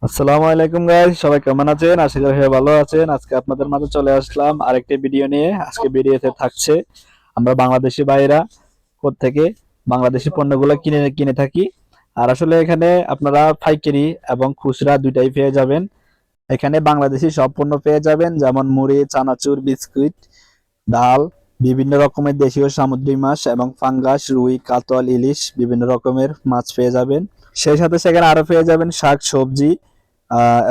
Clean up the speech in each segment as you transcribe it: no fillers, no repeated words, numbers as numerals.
আসসালামু আলাইকুম গাইস, সবাই কেমন আছেন? আশা করি সবাই ভালো আছেন। আজকে আপনাদের মাঝে চলে আসলাম আরেকটি ভিডিও নিয়ে। আজকে ভিডিওতে থাকছে আমরা বাংলাদেশি ভাইরা কোত্থেকে বাংলাদেশি পণ্যগুলো কিনে কিনে থাকি। আর আসলে এখানে আপনারা পাইকারি এবং খুচরা দুইটাই পেয়ে যাবেন। এখানে বাংলাদেশি সব পণ্য পেয়ে যাবেন, যেমন মুড়ি, চানাচুর, বিস্কুট, ডাল, বিভিন্ন রকমের দেশীয় সামুদ্রিক মাছ এবং ফাঙ্গাস, রুই, কাতল, ইলিশ বিভিন্ন রকমের মাছ পেয়ে যাবেন। সেই সাথে সেখানে আরো পেয়ে যাবেন শাক সবজি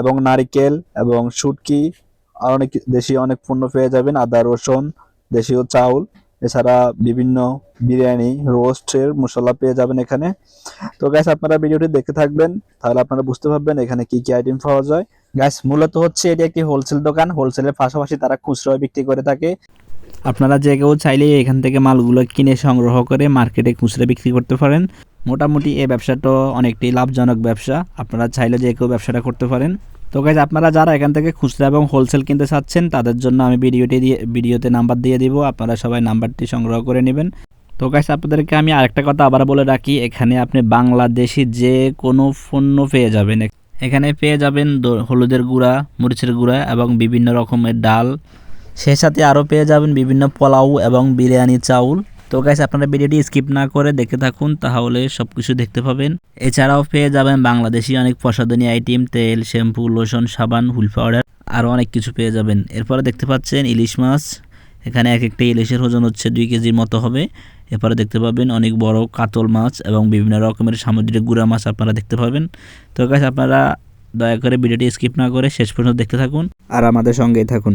এবং নারিকেল এবং শুটকি। আর অনেক দেশীয় অনেক পণ্য পেয়ে যাবেন, আদা রসুন, দেশীয় চাউল, এছাড়া বিভিন্ন বিরিয়ানি রোস্টের মশলা পেয়ে যাবেন এখানে। তো গ্যাস আপনারা ভিডিওটি দেখতে থাকবেন, তাহলে আপনারা বুঝতে পারবেন এখানে কি কি আইটেম পাওয়া যায়। গ্যাস মূলত হচ্ছে এটি একটি হোলসেল দোকান, হোলসেলের পাশাপাশি তারা খুচরা বিক্রি করে থাকে। আপনারা যে কেউ চাইলে এখান থেকে মালগুলো কিনে সংগ্রহ করে মার্কেটে খুচরা বিক্রি করতে পারেন। মোটামুটি এই ব্যবসাটা অনেকটাই লাভজনক ব্যবসা, আপনারা চাইলে যে কেউ ব্যবসাটা করতে পারেন। তো গাইজ আপনারা যারা এখান থেকে খুচরা এবং হোলসেল কিনতে চাচ্ছেন তাদের জন্য আমি ভিডিওতে নাম্বার দিয়ে দিব, আপনারা সবাই নাম্বারটি সংগ্রহ করে নেবেন। তো গাইজ আপনাদেরকে আমি আরেকটা কথা আবার বলে রাখি, এখানে আপনি বাংলাদেশি যে কোনো পণ্য পেয়ে যাবেন। এখানে পেয়ে যাবেন হলুদের গুঁড়া, মরিচের গুঁড়া এবং বিভিন্ন রকমের ডাল। সেই সাথে আরও পেয়ে যাবেন বিভিন্ন পোলাও এবং বিরিয়ানি চাউল। তো গাইস আপনারা ভিডিওটি স্কিপ না করে দেখতে থাকুন, তাহলে সব কিছু দেখতে পাবেন। এছাড়াও পেয়ে যাবেন বাংলাদেশি অনেক প্রসাধনী আইটেম, তেল, শ্যাম্পু, লোশন, সাবান, হুইল পাউডার, আরও অনেক কিছু পেয়ে যাবেন। এরপরে দেখতে পাচ্ছেন ইলিশ মাছ, এখানে এক একটা ইলিশের ওজন হচ্ছে 2 কেজির মতো হবে। এরপরে দেখতে পাবেন অনেক বড় কাতল মাছ এবং বিভিন্ন রকমের সামুদ্রিক গুঁড়া মাছ আপনারা দেখতে পাবেন। তো গাইস আপনারা দয়া করে ভিডিওটি স্কিপ না করে শেষ পর্যন্ত দেখতে থাকুন আর আমাদের সঙ্গেই থাকুন।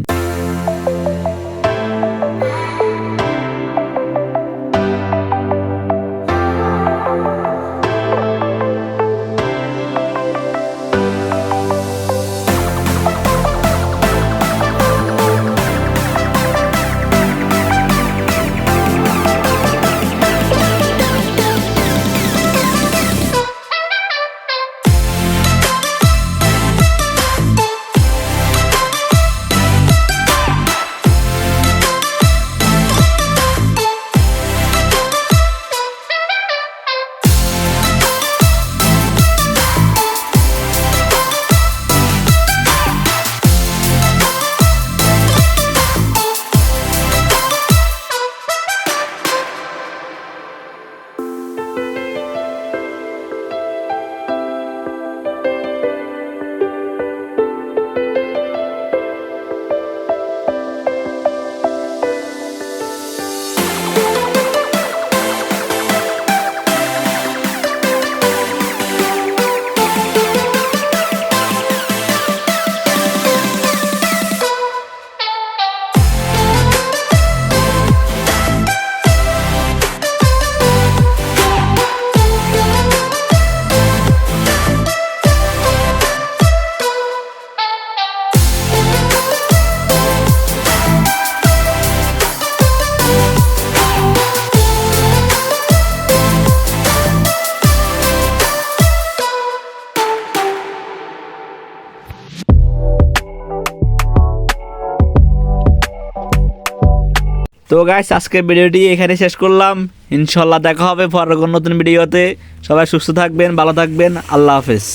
তো গাইস আজকের ভিডিওটি এখানে শেষ করলাম, ইনশাল্লাহ দেখা হবে পরের কোনো নতুন ভিডিওতে। সবাই সুস্থ থাকবেন, ভালো থাকবেন, আল্লাহ হাফেজ।